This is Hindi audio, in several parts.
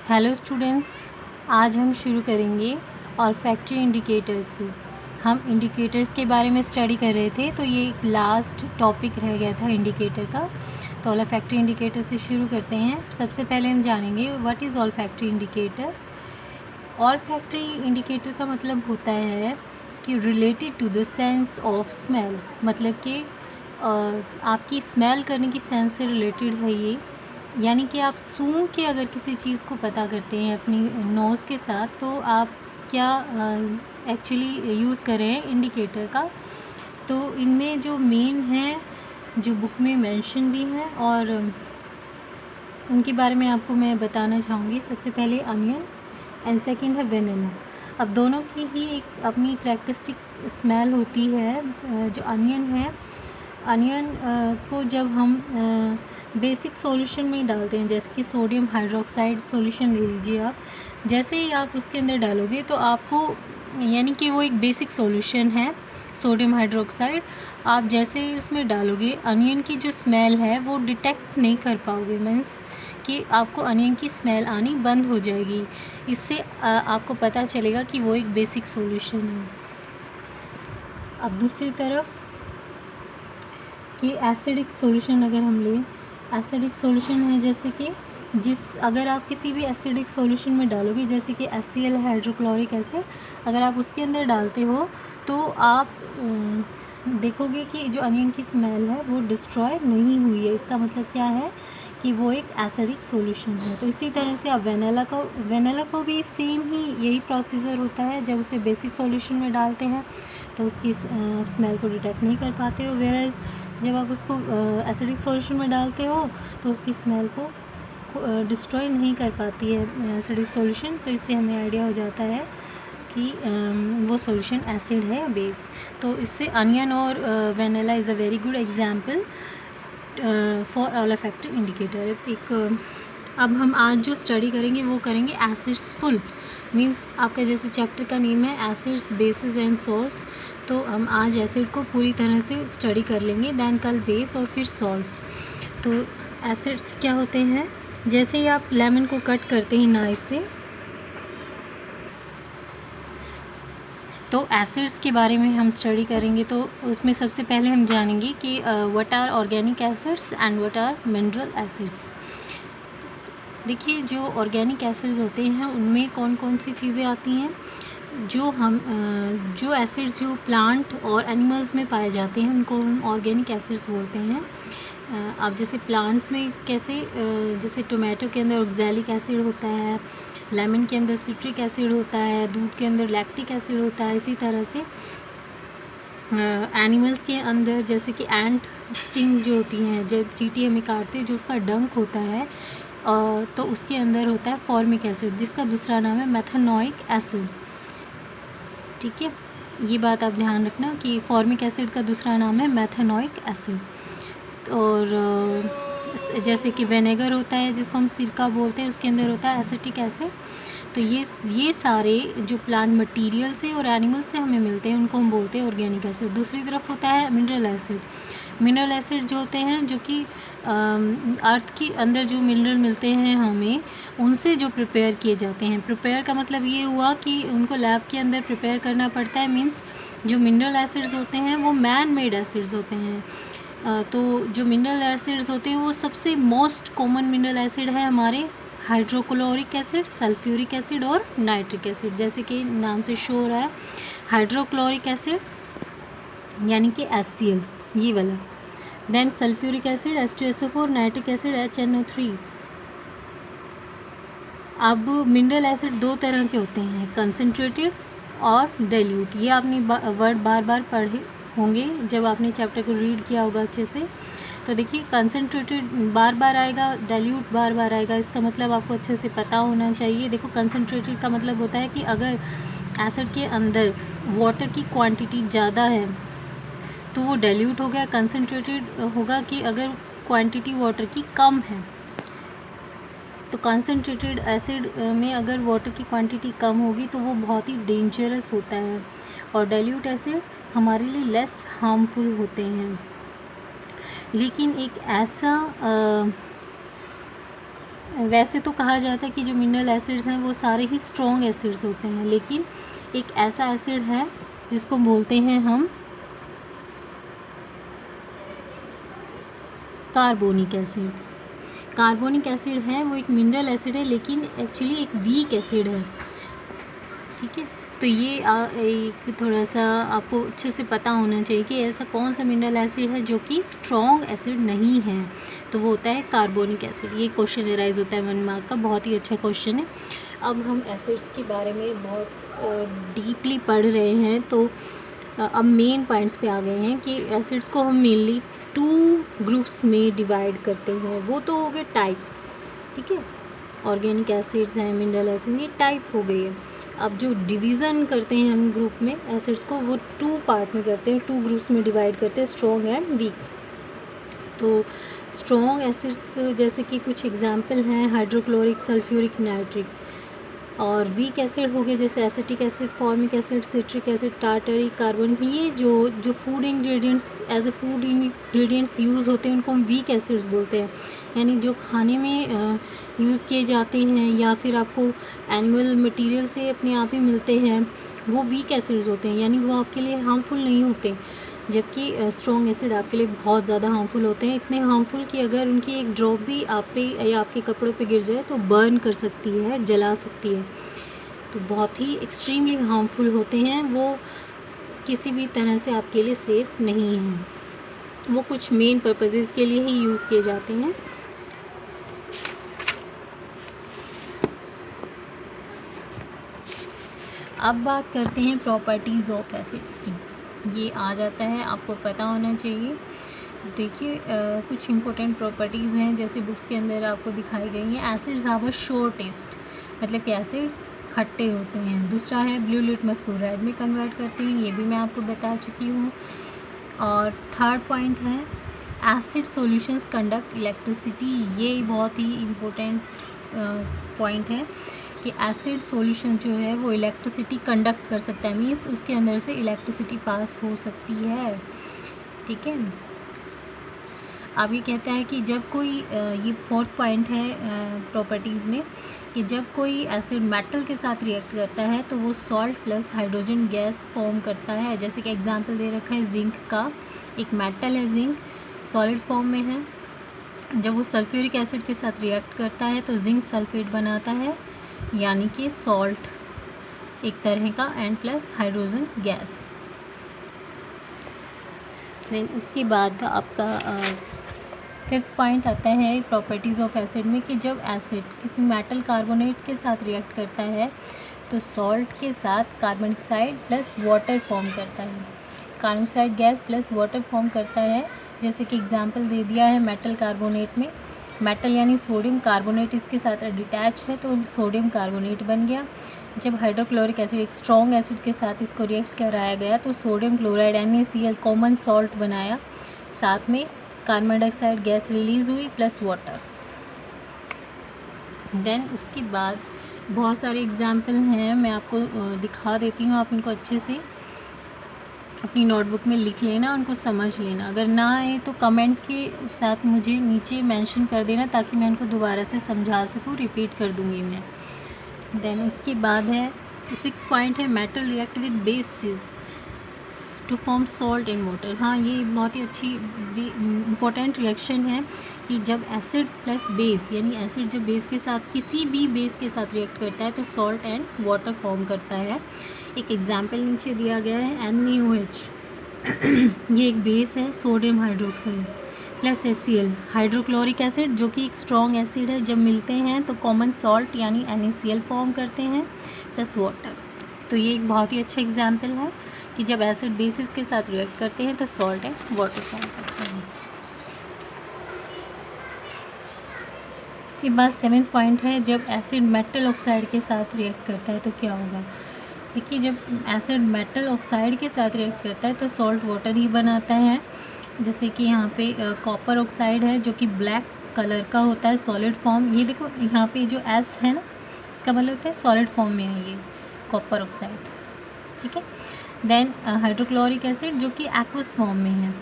हेलो स्टूडेंट्स, आज हम शुरू करेंगे ऑल्फैक्टरी इंडिकेटर्स से। हम इंडिकेटर्स के बारे में स्टडी कर रहे थे, तो ये एक लास्ट टॉपिक रह गया था इंडिकेटर का। तो ऑल्फैक्टरी इंडिकेटर से शुरू करते हैं। सबसे पहले हम जानेंगे what is olfactory indicator. Olfactory indicator का मतलब होता है कि related to the sense of smell, मतलब कि आपकी स्मेल करने की सेंस से रिलेटेड है ये। यानी कि आप सूंघ के अगर किसी चीज़ को पता करते हैं अपनी नोज़ के साथ, तो आप क्या एक्चुअली यूज़ कर रहे हैं इंडिकेटर का। तो इनमें जो मेन है, जो बुक में मेंशन भी है और उनके बारे में आपको मैं बताना चाहूँगी। सबसे पहले अनियन एंड सेकंड है वेनिला। अब दोनों की ही एक अपनी करैक्टरिस्टिक स्मेल होती है। जो अनियन है, अनियन को जब हम बेसिक सॉल्यूशन में डालते हैं, जैसे कि सोडियम हाइड्रोक्साइड सॉल्यूशन ले लीजिए आप। जैसे ही आप उसके अंदर डालोगे तो आपको, यानी कि वो एक बेसिक सॉल्यूशन है सोडियम हाइड्रोक्साइड, आप जैसे ही उसमें डालोगे अनियन की जो स्मेल है वो डिटेक्ट नहीं कर पाओगे। मीन्स कि आपको अनियन की स्मेल आनी बंद हो जाएगी। इससे आपको पता चलेगा कि वो एक बेसिक सॉल्यूशन है। अब दूसरी तरफ कि एसिडिक सॉल्यूशन अगर हम लें, एसिडिक सॉल्यूशन है जैसे कि अगर आप किसी भी एसिडिक सॉल्यूशन में डालोगे, जैसे कि HCl है, हाइड्रोक्लोरिक एसिड, अगर आप उसके अंदर डालते हो तो आप देखोगे कि जो अनियन की स्मेल है वो डिस्ट्रॉय नहीं हुई है। इसका मतलब क्या है कि वो एक एसिडिक सॉल्यूशन है। तो इसी तरह से आप वेनिला को भी सेम ही यही प्रोसीजर होता है। जब उसे बेसिक सॉल्यूशन में डालते हैं तो उसकी स्मेल को डिटेक्ट नहीं कर पाते हो, वेयर जब आप उसको एसिडिक सॉल्यूशन में डालते हो तो उसकी स्मेल को डिस्ट्रॉय नहीं कर पाती है एसिडिक सॉल्यूशन। तो इससे हमें आइडिया हो जाता है कि वो सॉल्यूशन एसिड है या बेस। तो इससे अनियन और vanilla is a very good example for olfactory indicator. अब हम आज जो स्टडी करेंगे वो करेंगे एसिड्स फुल। मीन्स आपका जैसे चैप्टर का नेम है एसिड्स, बेसिस एंड सॉल्ट्स, तो हम आज एसिड को पूरी तरह से स्टडी कर लेंगे, दैन कल बेस और फिर सॉल्ट्स। तो एसिड्स क्या होते हैं, जैसे ही आप लेमन को कट करते हैं नाइफ से, तो एसिड्स के बारे में हम स्टडी करेंगे। तो उसमें सबसे पहले हम जानेंगे कि what are organic acids and what are mineral acids. देखिए, जो ऑर्गेनिक एसिड्स होते हैं उनमें कौन कौन सी चीज़ें आती हैं। जो एसिड्स जो प्लांट और एनिमल्स में पाए जाते हैं उनको हम ऑर्गेनिक एसिड्स बोलते हैं। अब जैसे प्लांट्स में कैसे, जैसे टोमेटो के अंदर ऑक्सैलिक एसिड होता है, लेमन के अंदर सिट्रिक एसिड होता है, दूध के अंदर लैक्टिक एसिड होता है। इसी तरह से एनिमल्स के अंदर जैसे कि एंट स्टिंग जो होती हैं, जब चींटी हमें काटते हैं, जो उसका डंक होता है, तो उसके अंदर होता है फॉर्मिक एसिड, जिसका दूसरा नाम है मेथनोइक एसिड। ठीक है, ये बात आप ध्यान रखना कि फॉर्मिक एसिड का दूसरा नाम है मेथनोइक एसिड। और जैसे कि विनेगर होता है जिसको हम सिरका बोलते हैं, उसके अंदर होता है एसिटिक एसिड। तो ये सारे जो प्लांट मटेरियल से और एनिमल से हमें मिलते हैं उनको हम बोलते हैं ऑर्गेनिक एसिड। दूसरी तरफ होता है मिनरल एसिड। मिनरल एसिड जो होते हैं, जो कि अर्थ के अंदर जो मिनरल मिलते हैं हमें, उनसे जो प्रिपेयर किए जाते हैं। प्रिपेयर का मतलब ये हुआ कि उनको लैब के अंदर प्रिपेयर करना पड़ता है। मीन्स जो मिनरल एसिड्स होते हैं वो मैन मेड एसिड्स होते हैं। तो जो मिनरल एसिड्स होते हैं वो सबसे मोस्ट कॉमन मिनरल एसिड है हमारे हाइड्रोक्लोरिक एसिड, सल्फ्यूरिक एसिड और नाइट्रिक एसिड। जैसे कि नाम से शो हो रहा है, हाइड्रोक्लोरिक एसिड यानी कि HCl, ये वाला। Then sulphuric acid H2SO4, nitric acid HNO3। अब मिनरल एसिड दो तरह के होते हैं, कंसनट्रेटेड और डाइल्यूट। ये आपने वर्ड बार बार पढ़े होंगे जब आपने चैप्टर को रीड किया होगा अच्छे से। तो देखिए, कंसनट्रेटेड बार बार आएगा, डाइल्यूट बार बार आएगा। इसका मतलब आपको अच्छे से पता होना चाहिए। देखो, कंसनट्रेटेड का मतलब होता है कि अगर एसिड के अंदर वाटर की क्वांटिटी ज़्यादा है तो वो डाइल्यूट हो गया। कंसनट्रेटेड होगा कि अगर क्वांटिटी वाटर की कम है। तो कंसनट्रेटेड एसिड में अगर वाटर की क्वांटिटी कम होगी तो वो बहुत ही डेंजरस होता है, और डाइल्यूट एसिड हमारे लिए लेस हार्मफुल होते हैं। लेकिन एक ऐसा वैसे तो कहा जाता है कि जो मिनरल एसिड्स हैं वो सारे ही स्ट्रॉन्ग एसिड्स होते हैं, लेकिन एक ऐसा एसिड है जिसको बोलते हैं हम कार्बोनिक एसिड्स। कार्बोनिक एसिड है वो एक मिनरल एसिड है, लेकिन एक्चुअली एक वीक एसिड है, ठीक है। तो ये एक थोड़ा सा आपको अच्छे से पता होना चाहिए कि ऐसा कौन सा मिनरल एसिड है जो कि स्ट्रॉन्ग एसिड नहीं है, तो वो होता है कार्बोनिक एसिड। ये क्वेश्चन एराइज होता है 1 मार्क का, बहुत ही अच्छा क्वेश्चन है। अब हम एसिड्स के बारे में बहुत डीपली पढ़ रहे हैं, तो अब मेन पॉइंट्स पे आ गए हैं कि एसिड्स को हम मेनली 2 ग्रुप्स में डिवाइड करते हैं। वो तो हो गए टाइप्स, ठीक है, ऑर्गेनिक एसिड्स हैं, मिनरल एसिड, ये टाइप हो गई है। अब जो डिवीज़न करते हैं हम ग्रुप में एसिड्स को, वो 2 पार्ट में करते हैं, 2 ग्रुप्स में डिवाइड करते हैं, स्ट्रॉन्ग एंड वीक। तो स्ट्रॉन्ग एसिड्स जैसे कि कुछ एग्जांपल हैं हाइड्रोक्लोरिक, सल्फ्यूरिक, नाइट्रिक। और वीक एसिड हो गए जैसे acetic acid, formic acid, citric acid, tartaric, carbonic. ये जो food ingredients as a food ingredients use होते हैं उनको हम वीक एसिड्स बोलते हैं। यानी जो खाने में यूज़ किए जाते हैं या फिर आपको एनिमल मटेरियल से अपने आप ही मिलते हैं, वो वीक एसिड्स होते हैं, यानी वो आपके लिए हार्मफुल नहीं होते। जबकि स्ट्रॉन्ग एसिड आपके लिए बहुत ज़्यादा हार्मफुल होते हैं, इतने हार्मफुल कि अगर उनकी एक ड्रॉप भी आप पे या आपके कपड़ों पे गिर जाए तो बर्न कर सकती है, जला सकती है। तो बहुत ही एक्सट्रीमली हार्मफुल होते हैं, वो किसी भी तरह से आपके लिए सेफ़ नहीं हैं। वो कुछ मेन पर्पसेस के लिए ही यूज़ किए जाते हैं। अब बात करते हैं प्रॉपर्टीज़ ऑफ एसिड्स की। ये आ जाता है, आपको पता होना चाहिए। देखिए कुछ इंपॉर्टेंट प्रॉपर्टीज़ हैं जैसे बुक्स के अंदर आपको दिखाई गई हैं। Acids have a sour taste, मतलब कि एसिड खट्टे होते हैं। दूसरा है ब्लू लिटमस को रेड में कन्वर्ट करते हैं, ये भी मैं आपको बता चुकी हूँ। और थर्ड पॉइंट है एसिड सॉल्यूशंस कंडक्ट इलेक्ट्रिसिटी। ये बहुत ही इम्पोर्टेंट पॉइंट है कि एसिड सॉल्यूशन जो है वो इलेक्ट्रिसिटी कंडक्ट कर सकता है, मीन्स उसके अंदर से इलेक्ट्रिसिटी पास हो सकती है, ठीक है। अब ये कहता है कि जब कोई ये फोर्थ पॉइंट है प्रॉपर्टीज़ में कि जब कोई एसिड मेटल के साथ रिएक्ट करता है तो वो salt plus hydrogen gas form करता है। जैसे कि एग्जांपल दे रखा है जिंक का, एक मेटल है जिंक, सॉलिड फॉर्म में है। जब वो सल्फ्यूरिक एसिड के साथ रिएक्ट करता है तो जिंक सल्फेट बनाता है, यानी कि सॉल्ट एक तरह का, and plus hydrogen gas. Then उसके बाद आपका 5th पॉइंट आता है प्रॉपर्टीज़ ऑफ एसिड में कि जब एसिड किसी मेटल कार्बोनेट के साथ रिएक्ट करता है तो सॉल्ट के साथ carbon dioxide plus water form करता है, carbon dioxide gas plus water form करता है। जैसे कि एग्जांपल दे दिया है मेटल कार्बोनेट में, मेटल यानी सोडियम कार्बोनेट इसके साथ डिटैच है तो सोडियम कार्बोनेट बन गया। जब हाइड्रोक्लोरिक एसिड एक स्ट्रॉन्ग एसिड के साथ इसको रिएक्ट कराया गया तो sodium chloride NaCl common salt बनाया, साथ में कार्बन डाइऑक्साइड गैस रिलीज़ हुई प्लस वाटर। देन उसके बाद बहुत सारे एग्जाम्पल हैं, मैं आपको दिखा देती हूँ, आप इनको अच्छे से अपनी नोटबुक में लिख लेना, उनको समझ लेना। अगर ना आए तो कमेंट के साथ मुझे नीचे मेंशन कर देना ताकि मैं उनको दोबारा से समझा सकूँ, रिपीट कर दूँगी मैं। देन उसके बाद है 6th पॉइंट है metal react with bases to form salt in water. हाँ, ये बहुत ही अच्छी इम्पोर्टेंट रिएक्शन है कि जब एसिड प्लस बेस, यानी एसिड जब बेस के साथ किसी भी बेस के साथ रिएक्ट करता है तो सॉल्ट एंड वाटर फॉर्म करता है। एक एग्जाम्पल नीचे दिया गया है NaOH। ये एक बेस है, sodium hydroxide plus HCl hydrochloric acid जो कि एक स्ट्रॉन्ग एसिड है, जब मिलते हैं तो कॉमन सॉल्ट यानी NaCl फॉर्म करते हैं प्लस वाटर। तो ये एक बहुत ही अच्छा एग्जाम्पल है कि जब एसिड बेसिस के साथ रिएक्ट करते हैं तो सॉल्ट एंड वाटर फॉर्म करते हैं। उसके बाद 7th पॉइंट है जब एसिड मेटल ऑक्साइड के साथ रिएक्ट करता है तो क्या होगा। देखिए, जब एसिड मेटल ऑक्साइड के साथ रिएक्ट करता है तो सॉल्ट वाटर ही बनाता है। जैसे कि यहाँ पे कॉपर ऑक्साइड है जो कि ब्लैक कलर का होता है, सॉलिड फॉर्म। ये देखो यहाँ पे जो S है ना, इसका मतलब होता है सॉलिड फॉर्म में है ये कॉपर ऑक्साइड, ठीक है। देन हाइड्रोक्लोरिक एसिड जो कि एक्वस फॉर्म में है।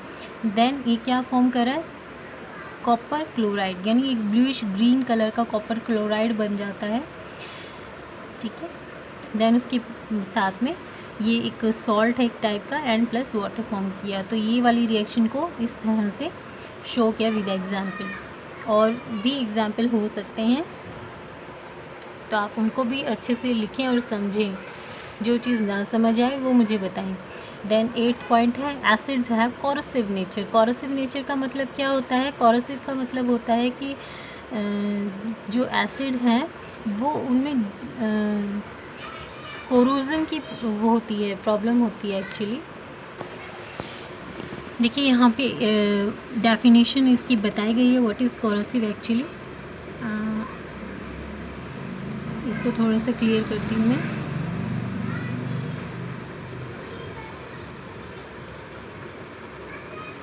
देन ये क्या फॉर्म कर रहा है, कॉपर क्लोराइड, यानी एक ब्लूइश ग्रीन कलर का कॉपर क्लोराइड बन जाता है, ठीक है। देन उसके साथ में ये एक सॉल्ट है एक टाइप का, एंड प्लस वाटर फॉर्म किया। तो ये वाली रिएक्शन को इस तरह से शो किया विद एग्जाम्पल। और भी एग्जाम्पल हो सकते हैं, तो आप उनको भी अच्छे से लिखें और समझें। जो चीज़ ना समझ आए वो मुझे बताएं। देन 8th पॉइंट है acids have corrosive nature. Corrosive nature का मतलब क्या होता है? कोरोसिव का मतलब होता है कि जो एसिड हैं वो उनमें कोरोजन की वो होती है, प्रॉब्लम होती है एक्चुअली। देखिए यहाँ पे डेफिनेशन इसकी बताई गई है, व्हाट इज़ कोरोसिव एक्चुअली। इसको थोड़ा सा क्लियर करती हूँ मैं।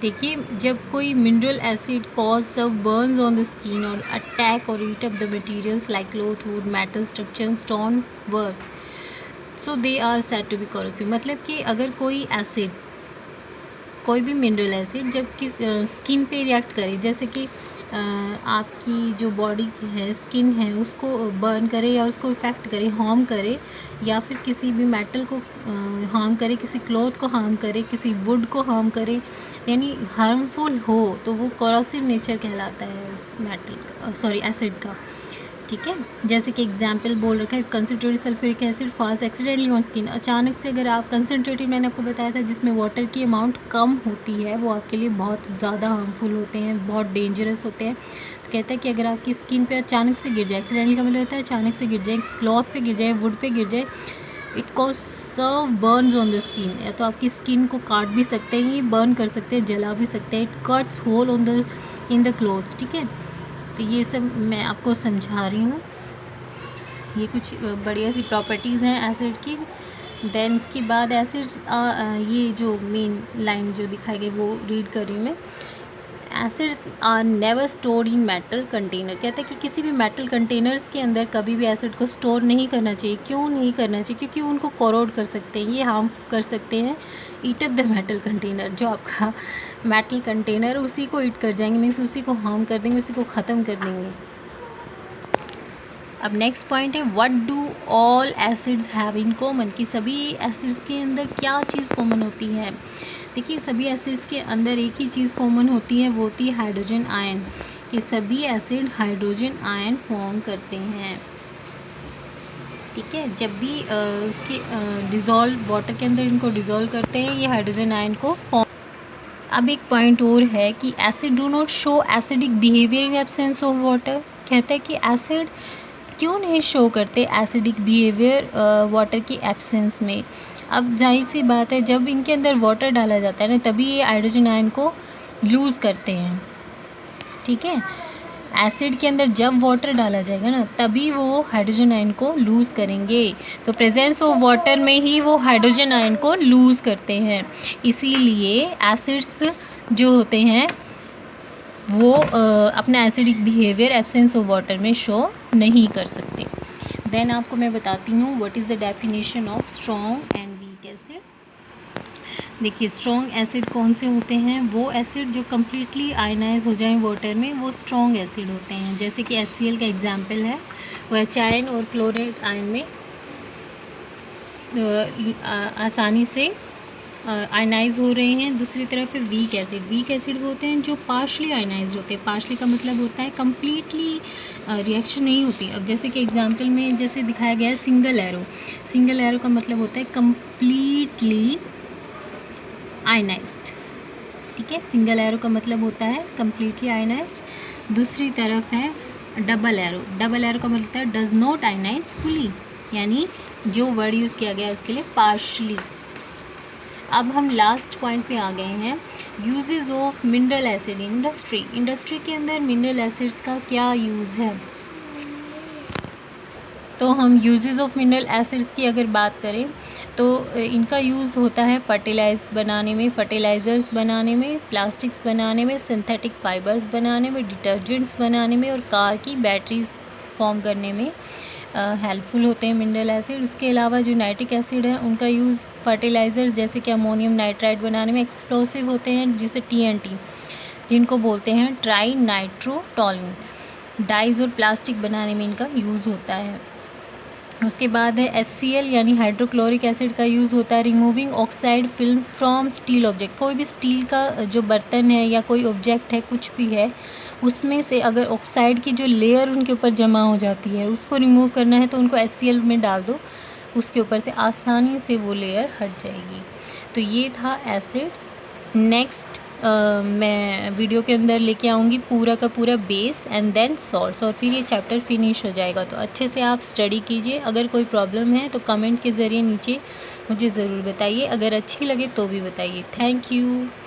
देखिए, जब कोई mineral acid cause severe burns on the skin और अटैक और eat up the materials like cloth, wood, metal, structure, stone work, so they are said to be corrosive. मतलब कि अगर कोई एसिड, कोई भी मिनरल एसिड जब किस स्किन पे रिएक्ट करे, जैसे कि आपकी जो बॉडी है, स्किन है, उसको बर्न करे या उसको इफ़ेक्ट करे, हार्म करे, या फिर किसी भी मेटल को हार्म करे, किसी क्लॉथ को हार्म करे, किसी वुड को हार्म करे, यानी हार्मफुल हो, तो वो कोरोसिव नेचर कहलाता है उस मेटल का, सॉरी एसिड का, ठीक है। जैसे कि एग्जाम्पल बोल रखा है, concentrated sulphuric acid falls accidentally on skin. अचानक से अगर आप कंसनट्रेटेड, मैंने आपको बताया था जिसमें वाटर की अमाउंट कम होती है, वो आपके लिए बहुत ज़्यादा हार्मफुल होते हैं, बहुत डेंजरस होते हैं। तो कहता है कि अगर आपकी स्किन पे अचानक से गिर जाए, एक्सीडेंटली का मतलब होता है अचानक से गिर जाए, क्लॉथ पे गिर जाए, वुड पे गिर जाए, it cause severe burns on the skin, या तो आपकी स्किन को काट भी सकते हैं, ये बर्न कर सकते हैं, जला भी सकते हैं। It cuts hole on the in the clothes, ठीक है। तो ये सब मैं आपको समझा रही हूँ, ये कुछ बढ़िया सी प्रॉपर्टीज़ हैं एसिड की। देन उसके बाद एसिड्स, ये जो मेन लाइन जो दिखाई गई वो रीड कर रही हूँ मैं। Acids are never stored in metal container. कहता है कि किसी भी मेटल कंटेनर्स के अंदर कभी भी एसिड को स्टोर नहीं करना चाहिए। क्यों नहीं करना चाहिए? क्योंकि उनको कोरोड कर सकते हैं, ये हार्म कर सकते हैं, ईट अप द मेटल कंटेनर। जो आपका मेटल कंटेनर उसी को ईट कर जाएंगे, मीन्स उसी को हार्म कर देंगे, उसी को ख़त्म कर देंगे। अब नेक्स्ट पॉइंट है what do all acids have in common, कि सभी एसिड्स के अंदर क्या चीज़ कॉमन होती है। देखिए, सभी एसिड्स के अंदर एक ही चीज़ कॉमन होती है, वो होती है हाइड्रोजन आयन, कि सभी एसिड हाइड्रोजन आयन फॉर्म करते हैं, ठीक है। जब भी उसके डिज़ोल्व वाटर के अंदर इनको डिज़ोल्व करते हैं, ये हाइड्रोजन आयन को फॉर्म। अब एक पॉइंट और है कि acid do not show acidic behaviour in absence of water. कहता है कि एसिड क्यों नहीं शो करते एसिडिक बिहेवियर वाटर की एब्सेंस में। अब जाहिर सी बात है, जब इनके अंदर वाटर डाला जाता है ना, तभी ये हाइड्रोजन आयन को लूज़ करते हैं, ठीक है। एसिड के अंदर जब वाटर डाला जाएगा ना, तभी वो हाइड्रोजन आयन को लूज़ करेंगे। तो प्रेजेंस ऑफ वाटर में ही वो हाइड्रोजन आयन को लूज़ करते हैं। इसीलिए एसिड्स जो होते हैं वो अपना acidic behaviour absence of water में शो नहीं कर सकते। देन आपको मैं बताती हूँ what is the definition of strong and weak acid. देखिए, स्ट्रॉन्ग एसिड कौन से होते हैं? वो एसिड जो कम्प्लीटली आयनाइज हो जाएं वाटर में, वो स्ट्रॉन्ग एसिड होते हैं। जैसे कि HCl का एग्जाम्पल है, वो एचायन और क्लोराइड आयन में आसानी से आयनाइज हो रहे हैं। दूसरी तरफ है वीक एसिड वो होते हैं जो पार्शली आयनाइज होते हैं। पार्शली का मतलब होता है कम्प्लीटली रिएक्शन नहीं होती। अब जैसे कि एग्जांपल में जैसे दिखाया गया है सिंगल एरो का मतलब होता है कम्प्लीटली आयनाइज्ड, ठीक है। सिंगल एरो का मतलब होता है कम्प्लीटली आयनाइज्ड। दूसरी तरफ है डबल एरो का मतलब होता है डज नॉट आयनाइज फुली, यानी जो वर्ड यूज़ किया गया है उसके लिए पार्शली। अब हम लास्ट पॉइंट पे आ गए हैं, uses of mineral acid in industry के अंदर मिनरल एसिड्स का क्या यूज़ है। तो हम यूजेस ऑफ मिनरल एसिड्स की अगर बात करें तो इनका यूज़ होता है फर्टिलाइज़र्स बनाने में, प्लास्टिक्स बनाने में, सिंथेटिक फाइबर्स बनाने में, डिटर्जेंट्स बनाने में और कार की बैटरीज फॉर्म करने में हेल्पफुल होते हैं मिनरल एसिड। उसके अलावा जो नाइट्रिक एसिड है उनका यूज़ फर्टिलाइज़र्स जैसे कि अमोनियम नाइट्राइट बनाने में, एक्सप्लोसिव होते हैं जिसे TNT, जिनको बोलते हैं ट्राई नाइट्रोटोलन। डाइज और प्लास्टिक बनाने में इनका यूज़ होता है। उसके बाद है HCl यानी हाइड्रोक्लोरिक एसिड का यूज़ होता है removing oxide film from steel object. कोई भी स्टील का जो बर्तन है या कोई ऑब्जेक्ट है कुछ भी है उसमें से अगर ऑक्साइड की जो लेयर उनके ऊपर जमा हो जाती है उसको रिमूव करना है तो उनको HCl में डाल दो, उसके ऊपर से आसानी से वो लेयर हट जाएगी। तो ये था एसिड्स। नेक्स्ट मैं वीडियो के अंदर लेके आऊँगी पूरा का पूरा बेस एंड देन सॉल्ट्स, और फिर ये चैप्टर फिनिश हो जाएगा। तो अच्छे से आप स्टडी कीजिए। अगर कोई प्रॉब्लम है तो कमेंट के ज़रिए नीचे मुझे ज़रूर बताइए। अगर अच्छी लगे तो भी बताइए। Thank you.